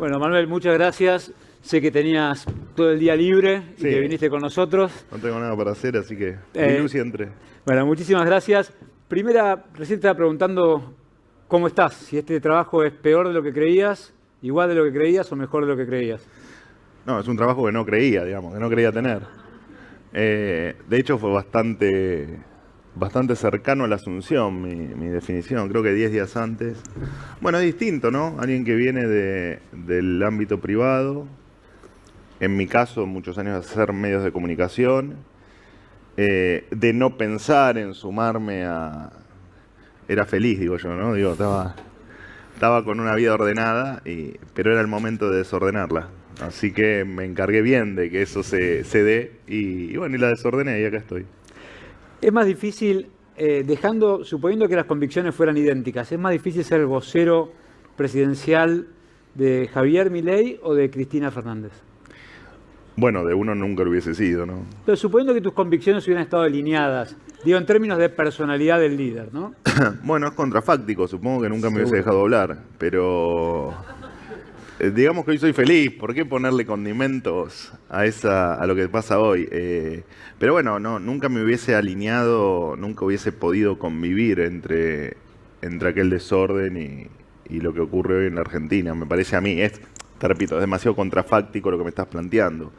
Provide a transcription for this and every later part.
Bueno, Manuel, muchas gracias. Sé que tenías todo el día libre y que viniste con nosotros. No tengo nada para hacer, así que mi luz y entré. Bueno, muchísimas gracias. Primera, recién te estaba preguntando cómo estás. Si este trabajo es peor de lo que creías, igual de lo que creías o mejor de lo que creías. No, es un trabajo que no creía, digamos, que no creía tener. De hecho, fue bastante cercano a la Asunción, mi definición, creo que 10 días antes. Bueno, es distinto, ¿no? Alguien que viene del ámbito privado, en mi caso, muchos años de hacer medios de comunicación, de no pensar en sumarme a... Era feliz, digo yo, ¿no? Digo, estaba con una vida ordenada, pero era el momento de desordenarla. Así que me encargué bien de que eso se dé y bueno, y la desordené y acá estoy. Es más difícil, suponiendo que las convicciones fueran idénticas, ¿es más difícil ser el vocero presidencial de Javier Milei o de Cristina Fernández? Bueno, de uno nunca lo hubiese sido, ¿no? Pero suponiendo que tus convicciones hubieran estado alineadas, digo, en términos de personalidad del líder, ¿no? Bueno, es contrafáctico, supongo que nunca me hubiese dejado hablar, pero... digamos que hoy soy feliz, ¿por qué ponerle condimentos a lo que pasa hoy? Pero bueno, nunca me hubiese alineado, nunca hubiese podido convivir entre aquel desorden y lo que ocurre hoy en la Argentina. Me parece a mí, te repito, es demasiado contrafáctico lo que me estás planteando.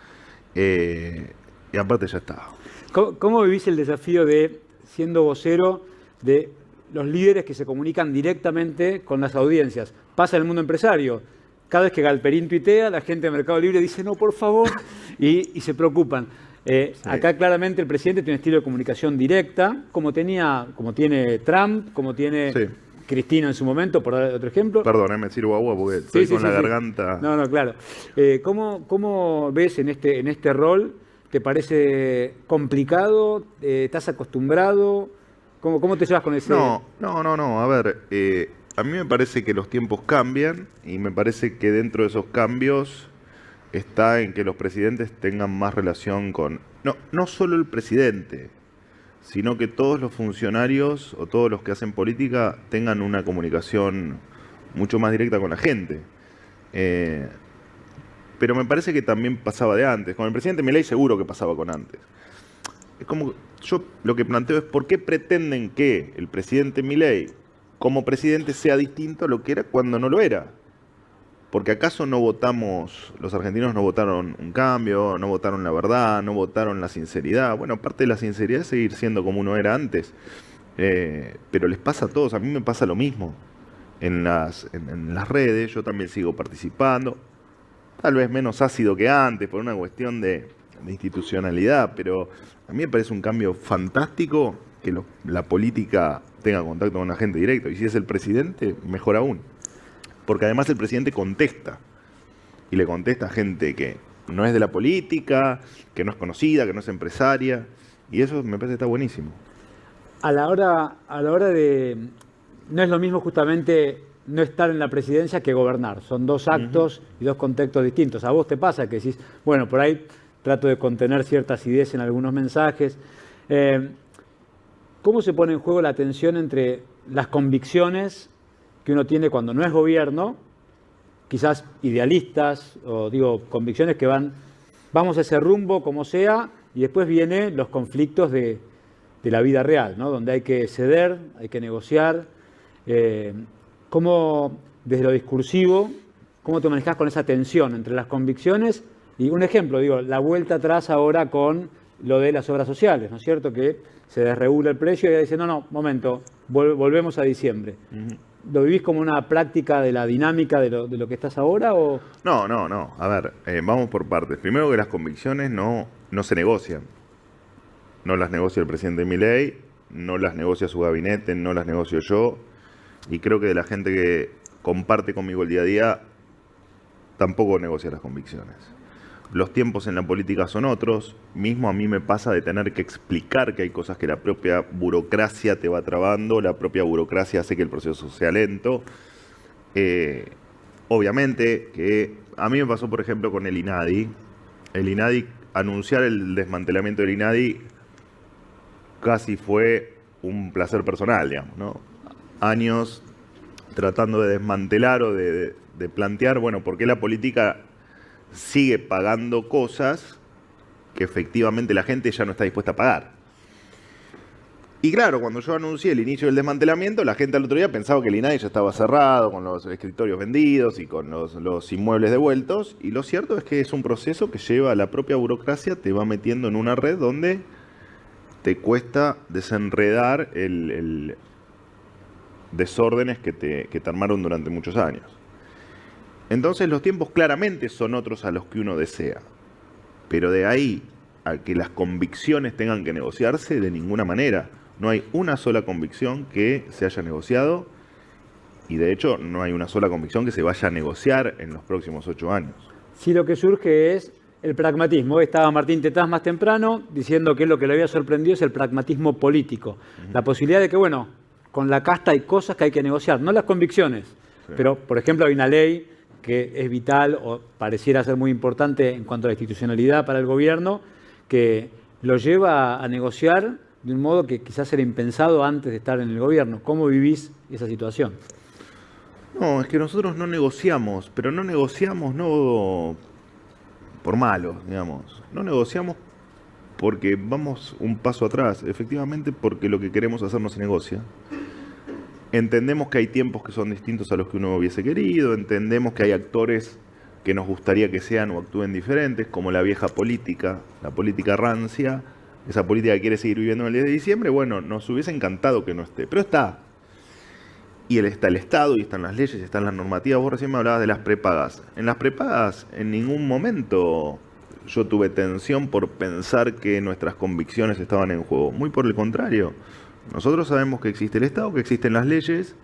Y aparte ya está. ¿Cómo vivís el desafío de, siendo vocero, de los líderes que se comunican directamente con las audiencias? Pasa en el mundo empresario. Cada vez que Galperín tuitea, la gente de Mercado Libre dice, no, por favor, y se preocupan. Sí. Acá claramente el presidente tiene un estilo de comunicación directa, como tiene Trump, como tiene Cristina en su momento, por dar otro ejemplo. Perdón, me sirvo agua porque estoy con la garganta. No, claro. ¿Cómo ves en este rol? ¿Te parece complicado? ¿Estás acostumbrado? ¿Cómo te llevas con ese? No. A ver, a mí me parece que los tiempos cambian y me parece que dentro de esos cambios está en que los presidentes tengan más relación con... No solo el presidente, sino que todos los funcionarios o todos los que hacen política tengan una comunicación mucho más directa con la gente. Pero me parece que también pasaba de antes. Con el presidente Milei seguro que pasaba con antes. Es como, yo lo que planteo es por qué pretenden que el presidente Milei como presidente sea distinto a lo que era cuando no lo era. Porque acaso los argentinos no votaron un cambio, no votaron la verdad, no votaron la sinceridad. Bueno, parte de la sinceridad es seguir siendo como uno era antes. Pero les pasa a todos, a mí me pasa lo mismo. En las redes yo también sigo participando. Tal vez menos ácido que antes, por una cuestión de institucionalidad, pero a mí me parece un cambio fantástico que la política tenga contacto con la gente directo. Y si es el presidente, mejor aún. Porque además el presidente contesta. Y le contesta a gente que no es de la política, que no es conocida, que no es empresaria. Y eso me parece que está buenísimo. A la hora de... No es lo mismo justamente no estar en la presidencia que gobernar. Son dos actos y dos contextos distintos. A vos te pasa que decís, bueno, por ahí trato de contener ciertas ideas en algunos mensajes. ¿Cómo se pone en juego la tensión entre las convicciones que uno tiene cuando no es gobierno, quizás idealistas, o digo, convicciones que vamos a ese rumbo como sea, y después vienen los conflictos de la vida real, ¿no? Donde hay que ceder, hay que negociar. ¿Cómo, desde lo discursivo, cómo te manejás con esa tensión entre las convicciones? Y un ejemplo, digo, la vuelta atrás ahora con lo de las obras sociales, ¿no es cierto? Que se desregula el precio y dice, no, momento, volvemos a diciembre. ¿Lo vivís como una práctica de la dinámica de lo que estás ahora? O... No. A ver, vamos por partes. Primero que las convicciones no se negocian. No las negocia el presidente Milei, no las negocia su gabinete, no las negocio yo. Y creo que de la gente que comparte conmigo el día a día, tampoco negocia las convicciones. Los tiempos en la política son otros. Mismo a mí me pasa de tener que explicar que hay cosas que la propia burocracia te va trabando, la propia burocracia hace que el proceso sea lento. Obviamente que a mí me pasó, por ejemplo, con el INADI. El INADI, anunciar el desmantelamiento del INADI casi fue un placer personal, digamos, ¿no? Años tratando de desmantelar o de de plantear, bueno, ¿por qué la política sigue pagando cosas que efectivamente la gente ya no está dispuesta a pagar? Y claro, cuando yo anuncié el inicio del desmantelamiento, la gente al otro día pensaba que el INADI ya estaba cerrado, con los escritorios vendidos y con los inmuebles devueltos. Y lo cierto es que es un proceso que lleva a la propia burocracia, te va metiendo en una red donde te cuesta desenredar el desórdenes que te armaron durante muchos años. Entonces los tiempos claramente son otros a los que uno desea. Pero de ahí a que las convicciones tengan que negociarse, de ninguna manera. No hay una sola convicción que se haya negociado y de hecho no hay una sola convicción que se vaya a negociar en los próximos 8 años. Sí, lo que surge es el pragmatismo. Estaba Martín Tetaz más temprano diciendo que lo que le había sorprendido es el pragmatismo político. La posibilidad de que, bueno, con la casta hay cosas que hay que negociar, no las convicciones. Sí. Pero, por ejemplo, hay una ley que es vital o pareciera ser muy importante en cuanto a la institucionalidad para el gobierno, que lo lleva a negociar de un modo que quizás era impensado antes de estar en el gobierno. ¿Cómo vivís esa situación? No, es que nosotros no negociamos, pero no negociamos no por malos, digamos. No negociamos porque vamos un paso atrás, efectivamente porque lo que queremos hacer no se negocia. Entendemos que hay tiempos que son distintos a los que uno hubiese querido, entendemos que hay actores que nos gustaría que sean o actúen diferentes, como la vieja política, la política rancia, esa política que quiere seguir viviendo en el 10 de diciembre, bueno, nos hubiese encantado que no esté, pero está. Y está el Estado, y están las leyes, y están las normativas. Vos recién me hablabas de las prepagas. En las prepagas, en ningún momento yo tuve tensión por pensar que nuestras convicciones estaban en juego. Muy por el contrario. Nosotros sabemos que existe el Estado, que existen las leyes,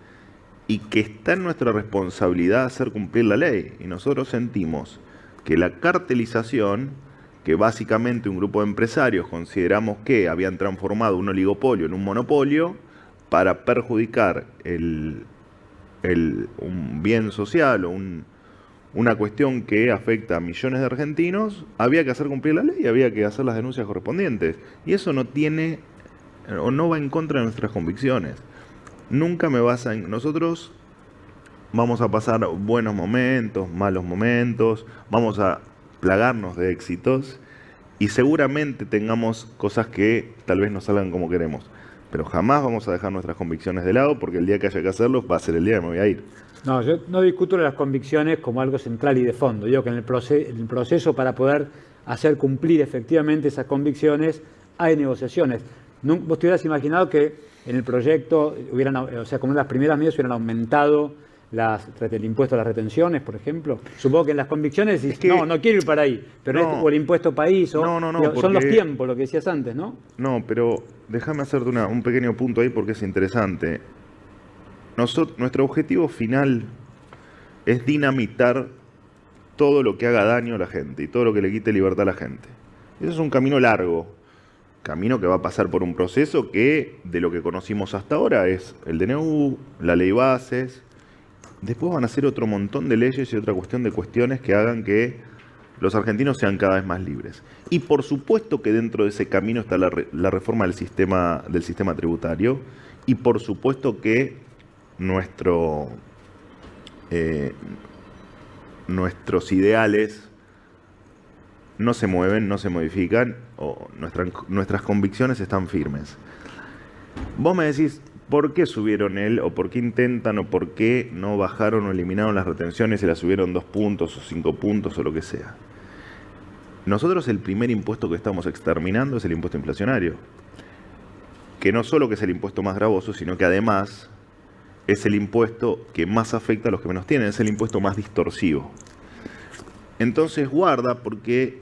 y que está en nuestra responsabilidad hacer cumplir la ley. Y nosotros sentimos que la cartelización, que básicamente un grupo de empresarios consideramos que habían transformado un oligopolio en un monopolio para perjudicar un bien social o una cuestión que afecta a millones de argentinos, había que hacer cumplir la ley, había que hacer las denuncias correspondientes. Y eso no tiene o no va en contra de nuestras convicciones. Nunca me basa en... Nosotros vamos a pasar buenos momentos, malos momentos, vamos a plagarnos de éxitos y seguramente tengamos cosas que tal vez no salgan como queremos. Pero jamás vamos a dejar nuestras convicciones de lado porque el día que haya que hacerlo va a ser el día que me voy a ir. No, yo no discuto las convicciones como algo central y de fondo. Digo que en el proceso para poder hacer cumplir efectivamente esas convicciones hay negociaciones. ¿Vos te hubieras imaginado que en el proyecto hubieran, o sea, como en las primeras medidas hubieran aumentado el impuesto a las retenciones, por ejemplo? Supongo que en las convicciones decís, no quiero ir para ahí, pero no, o el impuesto país, o son los tiempos, lo que decías antes, ¿no? No, pero déjame hacerte un pequeño punto ahí porque es interesante. Nuestro objetivo final es dinamitar todo lo que haga daño a la gente y todo lo que le quite libertad a la gente. Eso es un camino largo, camino que va a pasar por un proceso que, de lo que conocimos hasta ahora, es el DNU, la ley bases. Después van a ser otro montón de leyes y otra cuestión de cuestiones que hagan que los argentinos sean cada vez más libres. Y por supuesto que dentro de ese camino está la reforma del sistema tributario y por supuesto que nuestros ideales no se mueven, no se modifican, o nuestras convicciones están firmes. Vos me decís, ¿por qué subieron o por qué intentan, o por qué no bajaron o eliminaron las retenciones y las subieron 2 puntos o 5 puntos o lo que sea? Nosotros el primer impuesto que estamos exterminando es el impuesto inflacionario. Que no solo que es el impuesto más gravoso, sino que además es el impuesto que más afecta a los que menos tienen, es el impuesto más distorsivo. Entonces guarda porque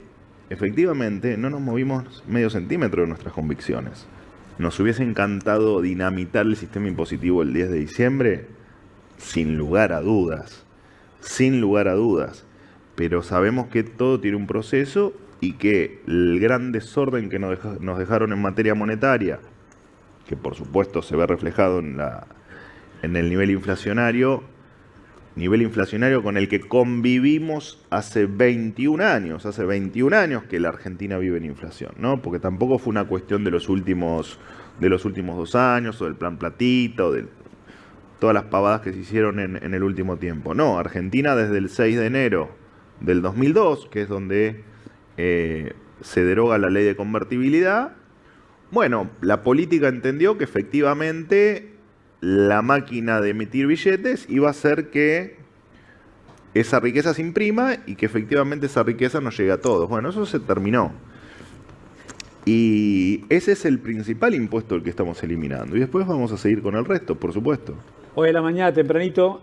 efectivamente no nos movimos medio centímetro de nuestras convicciones. Nos hubiese encantado dinamitar el sistema impositivo el 10 de diciembre, sin lugar a dudas, pero sabemos que todo tiene un proceso y que el gran desorden que nos dejaron en materia monetaria, que por supuesto se ve reflejado en el nivel inflacionario con el que convivimos hace 21 años que la Argentina vive en inflación, ¿no? Porque tampoco fue una cuestión de los últimos 2 años, o del plan Platita, todas las pavadas que se hicieron en el último tiempo. No, Argentina desde el 6 de enero del 2002, que es donde se deroga la ley de convertibilidad, bueno, la política entendió que efectivamente la máquina de emitir billetes iba a hacer que esa riqueza se imprima y que efectivamente esa riqueza nos llegue a todos. Bueno, eso se terminó. Y ese es el principal impuesto el que estamos eliminando. Y después vamos a seguir con el resto, por supuesto. Hoy a la mañana tempranito,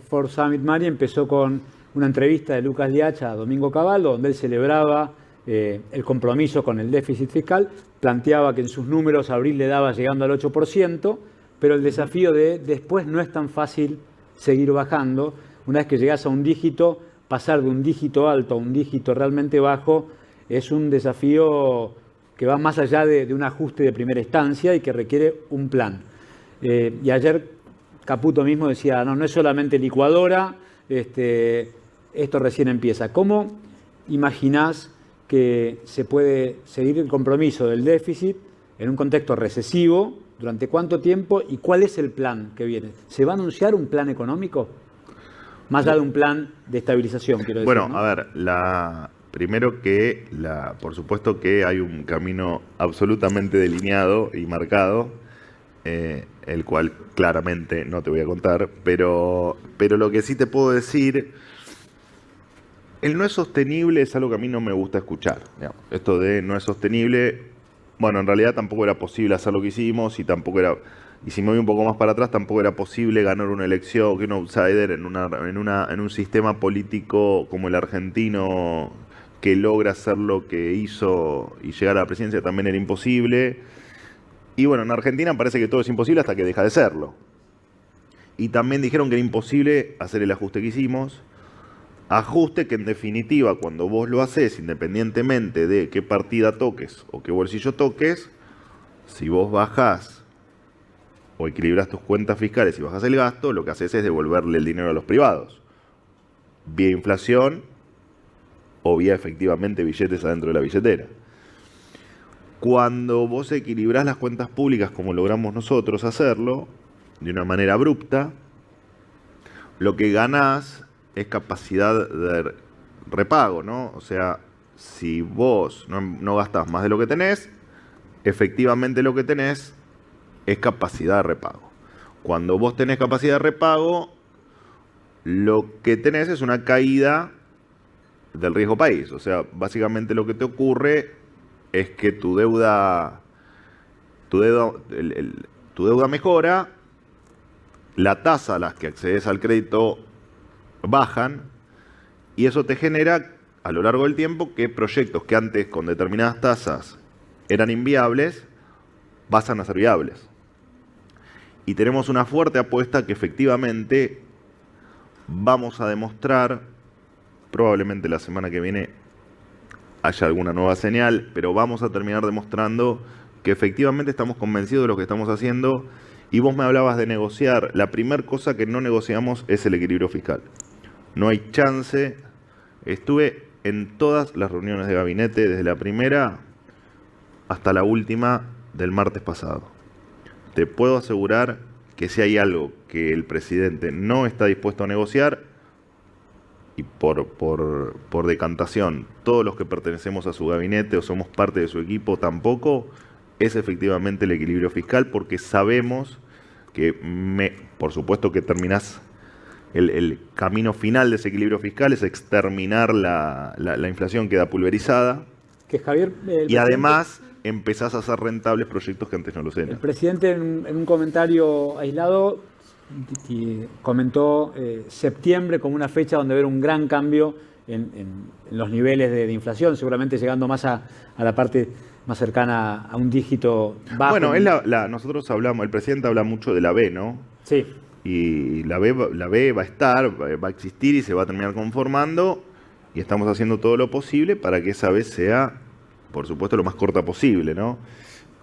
Ford Summit Money empezó con una entrevista de Lucas Liacha a Domingo Cavallo, donde él celebraba el compromiso con el déficit fiscal, planteaba que en sus números abril le daba llegando al 8%, pero el desafío de después no es tan fácil seguir bajando. Una vez que llegas a un dígito, pasar de un dígito alto a un dígito realmente bajo es un desafío que va más allá de un ajuste de primera instancia y que requiere un plan. Y ayer Caputo mismo decía, no es solamente licuadora, esto recién empieza. ¿Cómo imaginás que se puede seguir el compromiso del déficit en un contexto recesivo? ¿Durante cuánto tiempo? ¿Y cuál es el plan que viene? ¿Se va a anunciar un plan económico? Más allá de un plan de estabilización, quiero decir. Bueno, ¿no? a ver, primero que, por supuesto que hay un camino absolutamente delineado y marcado, el cual claramente no te voy a contar, pero lo que sí te puedo decir, el no es sostenible es algo que a mí no me gusta escuchar. Digamos. Esto de no es sostenible, bueno, en realidad tampoco era posible hacer lo que hicimos y tampoco era... Y si me voy un poco más para atrás, tampoco era posible ganar una elección, que un outsider en un sistema político como el argentino, que logra hacer lo que hizo y llegar a la presidencia, también era imposible. Y bueno, en Argentina parece que todo es imposible hasta que deja de serlo. Y también dijeron que era imposible hacer el ajuste que hicimos. Ajuste que en definitiva, cuando vos lo haces, independientemente de qué partida toques o qué bolsillo toques, si vos bajás o equilibras tus cuentas fiscales y bajas el gasto, lo que haces es devolverle el dinero a los privados. Vía inflación o vía efectivamente billetes adentro de la billetera. Cuando vos equilibrás las cuentas públicas como logramos nosotros hacerlo, de una manera abrupta, lo que ganás es capacidad de repago, ¿no? O sea, si vos no gastás más de lo que tenés, efectivamente lo que tenés es capacidad de repago. Cuando vos tenés capacidad de repago, lo que tenés es una caída del riesgo país. O sea, básicamente lo que te ocurre es que tu deuda mejora, la tasa a la que accedes al crédito bajan, y eso te genera a lo largo del tiempo que proyectos que antes con determinadas tasas eran inviables, pasan a ser viables. Y tenemos una fuerte apuesta que efectivamente vamos a demostrar, probablemente la semana que viene haya alguna nueva señal, pero vamos a terminar demostrando que efectivamente estamos convencidos de lo que estamos haciendo. Y vos me hablabas de negociar. La primera cosa que no negociamos es el equilibrio fiscal. No hay chance. Estuve en todas las reuniones de gabinete, desde la primera hasta la última del martes pasado. Te puedo asegurar que si hay algo que el presidente no está dispuesto a negociar, y por decantación, todos los que pertenecemos a su gabinete o somos parte de su equipo tampoco, es efectivamente el equilibrio fiscal, porque sabemos que, por supuesto que terminás, el camino final de ese equilibrio fiscal es exterminar la inflación, queda pulverizada. Que Javier, y además empezás a hacer rentables proyectos que antes no lo eran. El presidente en un comentario aislado comentó septiembre como una fecha donde ver un gran cambio en los niveles de inflación, seguramente llegando más a la parte más cercana a un dígito bajo. Bueno, nosotros hablamos, el presidente habla mucho de la B, ¿no? Sí. Y la B va a estar, va a existir y se va a terminar conformando, y estamos haciendo todo lo posible para que esa B sea, por supuesto, lo más corta posible, ¿no?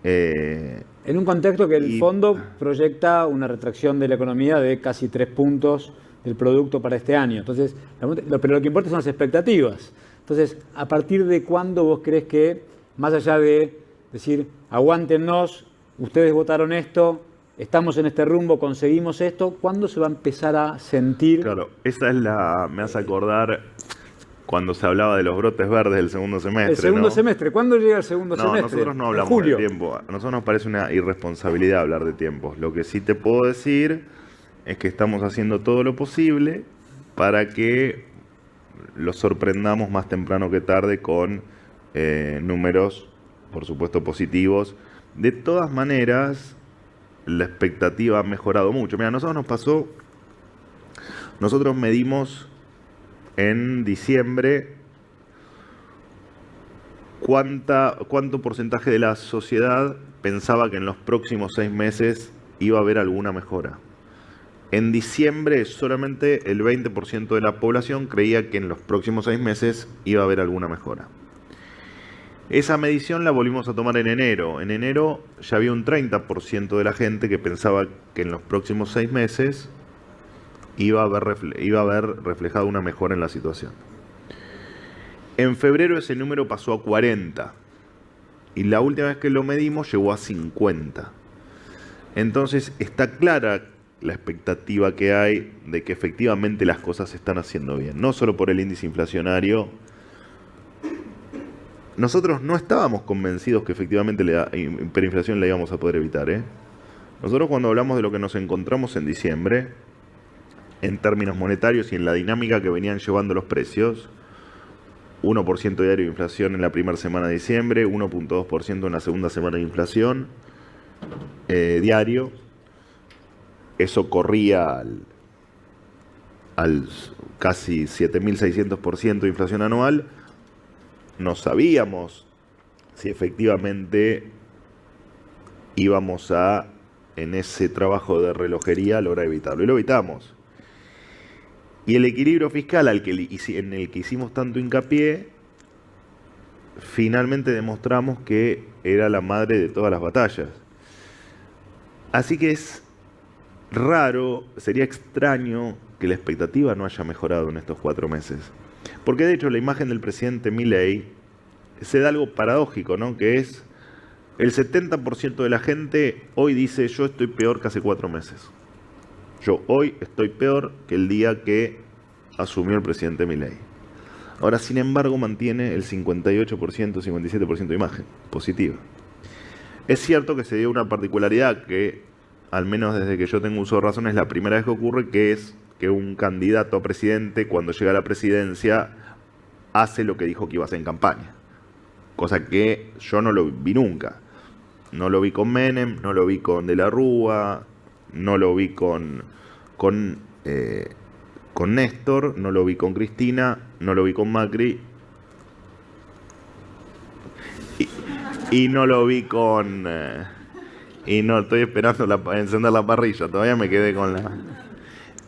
En un contexto que el fondo proyecta una retracción de la economía de casi 3 puntos del producto para este año. Entonces, pero lo que importa son las expectativas. Entonces, ¿a partir de cuándo vos crees que, más allá de decir, aguántennos, ustedes votaron esto, estamos en este rumbo, conseguimos esto, ¿cuándo se va a empezar a sentir? Claro, esa es me hace acordar cuando se hablaba de los brotes verdes del segundo semestre. El segundo ¿no? semestre, ¿cuándo llega el segundo semestre? Nosotros no En hablamos julio. de tiempo. A nosotros nos parece una irresponsabilidad hablar de tiempos. Lo que sí te puedo decir es que estamos haciendo todo lo posible para que los sorprendamos más temprano que tarde con números, por supuesto, positivos. De todas maneras, la expectativa ha mejorado mucho. Mira, a nosotros nos pasó, nosotros medimos en diciembre cuánto porcentaje de la sociedad pensaba que en los próximos 6 meses iba a haber alguna mejora. En diciembre solamente el 20% de la población creía que en los próximos 6 meses iba a haber alguna mejora. Esa medición la volvimos a tomar en enero. En enero ya había un 30% de la gente que pensaba que en los próximos 6 meses iba a haber reflejado una mejora en la situación. En febrero ese número pasó a 40 y la última vez que lo medimos llegó a 50. Entonces está clara la expectativa que hay de que efectivamente las cosas se están haciendo bien, no solo por el índice inflacionario. Nosotros no estábamos convencidos que efectivamente la hiperinflación la íbamos a poder evitar, ¿eh? Nosotros cuando hablamos de lo que nos encontramos en diciembre, en términos monetarios y en la dinámica que venían llevando los precios, 1% diario de inflación en la primera semana de diciembre, 1.2% en la segunda semana de inflación diario. Eso corría al casi 7.600% de inflación anual. No sabíamos si efectivamente íbamos a, en ese trabajo de relojería, lograr evitarlo. Y lo evitamos. Y el equilibrio fiscal en el que hicimos tanto hincapié, finalmente demostramos que era la madre de todas las batallas. Así que es raro, sería extraño que la expectativa no haya mejorado en estos 4 meses. Porque de hecho la imagen del presidente Milei se da algo paradójico, ¿no? Que es el 70% de la gente hoy dice: yo estoy peor que hace 4 meses. Yo hoy estoy peor que el día que asumió el presidente Milei. Ahora, sin embargo, mantiene el 58%, 57% de imagen positiva. Es cierto que se dio una particularidad que, al menos desde que yo tengo uso de razón, es la primera vez que ocurre, que es que un candidato a presidente, cuando llega a la presidencia, hace lo que dijo que iba a hacer en campaña. Cosa que yo no lo vi nunca. No lo vi con Menem, no lo vi con De la Rúa, no lo vi con Néstor, no lo vi con Cristina, no lo vi con Macri y no lo vi con... y no estoy esperando encender la parrilla, todavía me quedé con la...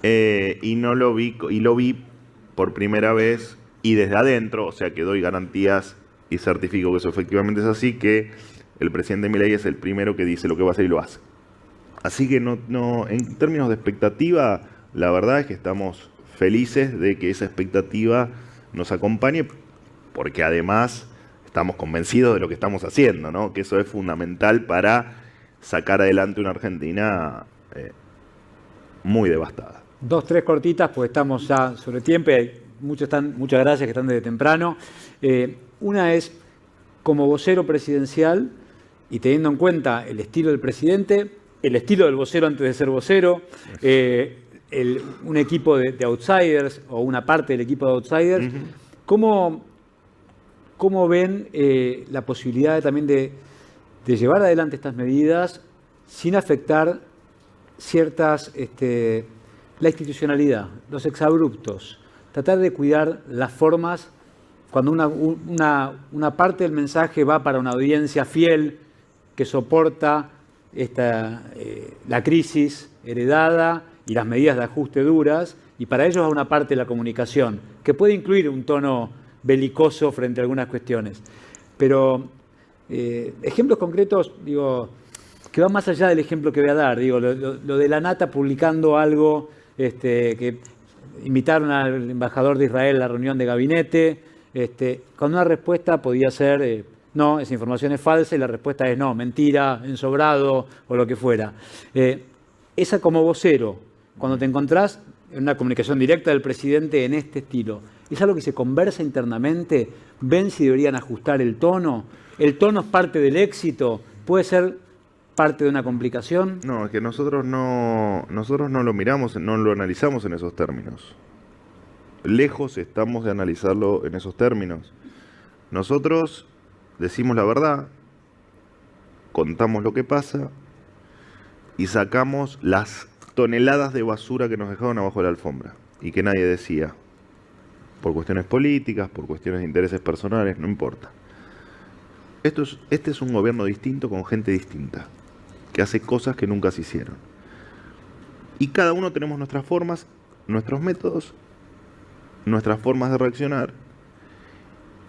y lo vi por primera vez y desde adentro, o sea que doy garantías y certifico que eso efectivamente es así, que el presidente Milei es el primero que dice lo que va a hacer y lo hace. Así que no, en términos de expectativa, la verdad es que estamos felices de que esa expectativa nos acompañe, porque además estamos convencidos de lo que estamos haciendo, ¿no? Que eso es fundamental para sacar adelante una Argentina muy devastada. 2, 3 cortitas, pues estamos ya sobre tiempo. Muchas gracias que están desde temprano. Una es, como vocero presidencial, y teniendo en cuenta el estilo del presidente, el estilo del vocero antes de ser vocero, un equipo de outsiders o una parte del equipo de outsiders, ¿cómo ven la posibilidad también de llevar adelante estas medidas sin afectar ciertas, la institucionalidad, los exabruptos, tratar de cuidar las formas cuando una parte del mensaje va para una audiencia fiel que soporta la crisis heredada y las medidas de ajuste duras, y para ellos va una parte de la comunicación, que puede incluir un tono belicoso frente a algunas cuestiones. Pero ejemplos concretos, digo, que van más allá del ejemplo que voy a dar. Digo, lo de la Nata publicando algo, que invitaron al embajador de Israel a la reunión de gabinete, cuando una respuesta podía ser no, esa información es falsa y la respuesta es no, mentira, ensobrado o lo que fuera. Esa como vocero, cuando te encontrás en una comunicación directa del presidente en este estilo, ¿es algo que se conversa internamente? ¿Ven si deberían ajustar el tono? ¿El tono es parte del éxito? ¿Puede ser parte de una complicación? No, es que nosotros no lo miramos, no lo analizamos en esos términos. Lejos estamos de analizarlo en esos términos. Nosotros decimos la verdad, contamos lo que pasa y sacamos las toneladas de basura que nos dejaron abajo de la alfombra y que nadie decía. Por cuestiones políticas, por cuestiones de intereses personales, no importa. Este es un gobierno distinto con gente distinta, que hace cosas que nunca se hicieron. Y cada uno tenemos nuestras formas, nuestros métodos, nuestras formas de reaccionar.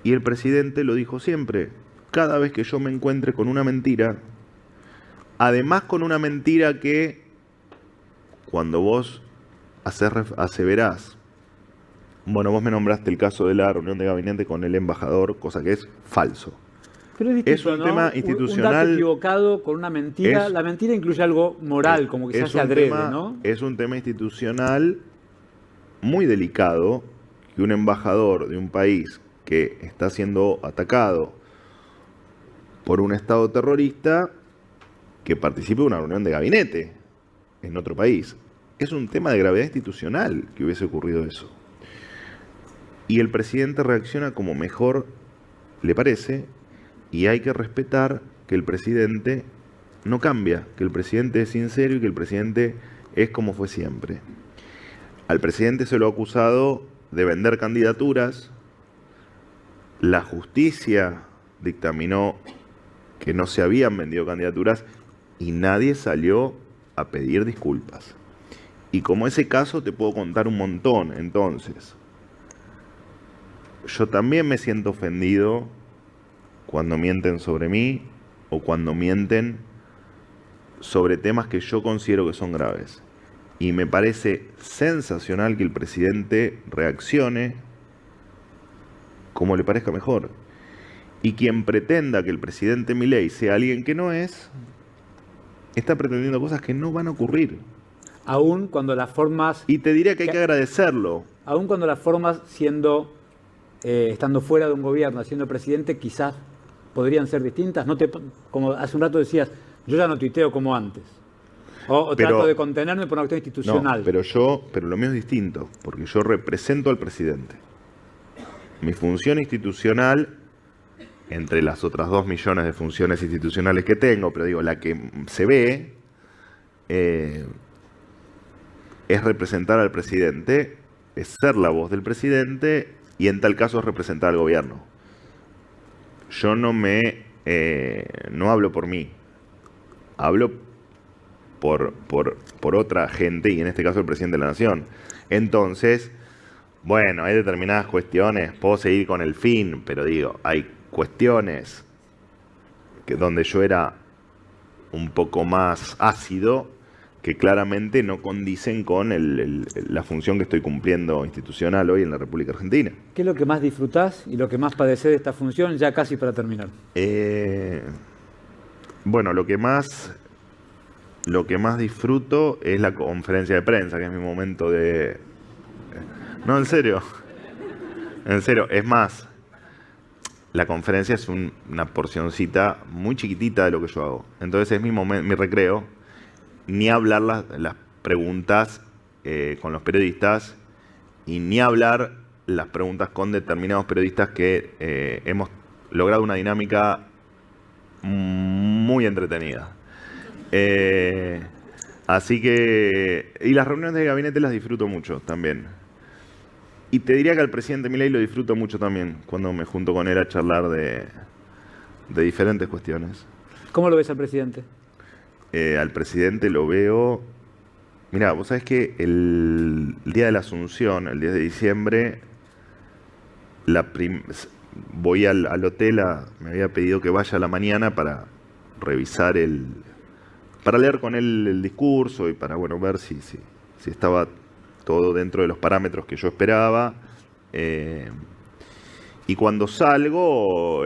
Y el presidente lo dijo siempre, cada vez que yo me encuentre con una mentira, además con una mentira que cuando vos aseverás, bueno, vos me nombraste el caso de la reunión de gabinete con el embajador, cosa que es falso. Pero es distinto, es un ¿no? tema institucional. Un dato equivocado con una mentira. La mentira incluye algo moral, como que se hace adrede, ¿no? Es un tema institucional muy delicado que un embajador de un país que está siendo atacado por un Estado terrorista que participe de una reunión de gabinete en otro país. Es un tema de gravedad institucional que hubiese ocurrido eso. Y el presidente reacciona como mejor le parece, y hay que respetar que el presidente no cambia, que el presidente es sincero y que el presidente es como fue siempre. Al presidente se lo ha acusado de vender candidaturas. La justicia dictaminó que no se habían vendido candidaturas y nadie salió a pedir disculpas. Y como ese caso te puedo contar un montón. Entonces, yo también me siento ofendido cuando mienten sobre mí o cuando mienten sobre temas que yo considero que son graves. Y me parece sensacional que el presidente reaccione como le parezca mejor. Y quien pretenda que el presidente Milei sea alguien que no es, está pretendiendo cosas que no van a ocurrir. Aún cuando las formas... Y te diría que hay que agradecerlo. Aún cuando las formas estando fuera de un gobierno, siendo presidente, quizás podrían ser distintas. Como hace un rato decías, yo ya no tuiteo como antes. O trato de contenerme por una cuestión institucional. No, pero lo mío es distinto, porque yo represento al presidente. Mi función institucional, entre las otras 2 millones de funciones institucionales que tengo, pero digo, la que se ve, es representar al presidente, es ser la voz del presidente y en tal caso es representar al gobierno. Yo no hablo por mí, hablo por otra gente y en este caso el presidente de la nación. Entonces, bueno, hay determinadas cuestiones, puedo seguir con el fin, pero digo, hay cuestiones donde yo era un poco más ácido que claramente no condicen con la función que estoy cumpliendo institucional hoy en la República Argentina. ¿Qué es lo que más disfrutás y lo que más padecés de esta función, ya casi para terminar? Bueno, lo que más disfruto es la conferencia de prensa, que es mi momento de... No, en serio. En serio, es más, la conferencia es una porcioncita muy chiquitita de lo que yo hago. Entonces es mi recreo. Ni hablar las preguntas con los periodistas y ni hablar las preguntas con determinados periodistas que hemos logrado una dinámica muy entretenida. Así que... Y las reuniones de gabinete las disfruto mucho también. Y te diría que al presidente Milei lo disfruto mucho también cuando me junto con él a charlar de diferentes cuestiones. ¿Cómo lo ves al presidente? Al presidente lo veo... Mirá, vos sabés que el día de la Asunción, el 10 de diciembre, voy al hotel, me había pedido que vaya a la mañana para revisar para leer con él el discurso y para ver si estaba todo dentro de los parámetros que yo esperaba. Y cuando salgo,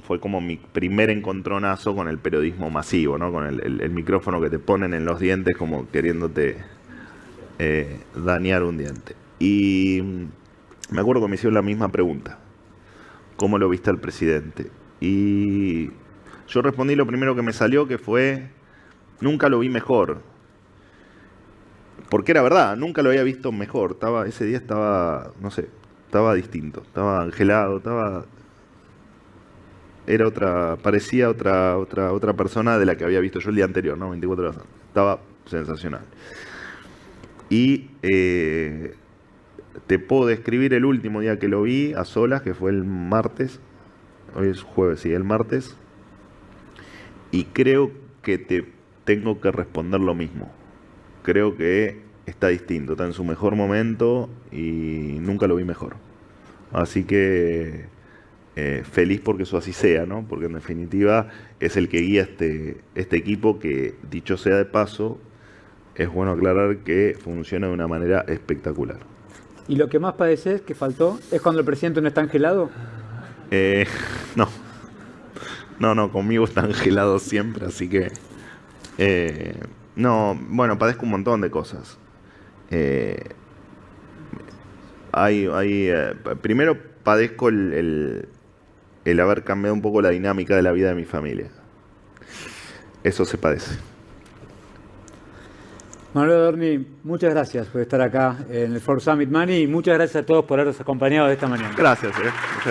fue como mi primer encontronazo con el periodismo masivo, ¿no? Con el micrófono que te ponen en los dientes como queriéndote dañar un diente. Y me acuerdo que me hicieron la misma pregunta. ¿Cómo lo viste al presidente? Y yo respondí lo primero que me salió, que fue, nunca lo vi mejor. Porque era verdad, nunca lo había visto mejor. Ese día estaba, no sé, estaba distinto, estaba angelado, parecía otra persona de la que había visto yo el día anterior, ¿no? 24 horas antes. Estaba sensacional. Y te puedo describir el último día que lo vi a solas, que fue el martes. Hoy es jueves, sí, el martes. Y creo que te tengo que responder lo mismo. Creo que está distinto, está en su mejor momento y nunca lo vi mejor. Así que feliz porque eso así sea, ¿no? Porque en definitiva es el que guía este equipo que, dicho sea de paso, es bueno aclarar que funciona de una manera espectacular. ¿Y lo que más padeces, que faltó, es cuando el presidente no está angelado? No, conmigo está angelado siempre, así que... no, bueno, padezco un montón de cosas. Primero padezco el haber cambiado un poco la dinámica de la vida de mi familia. Eso se padece. Manuel Adorni, muchas gracias por estar acá en el For Summit Money y muchas gracias a todos por habernos acompañado de esta mañana. Gracias. Muchas gracias.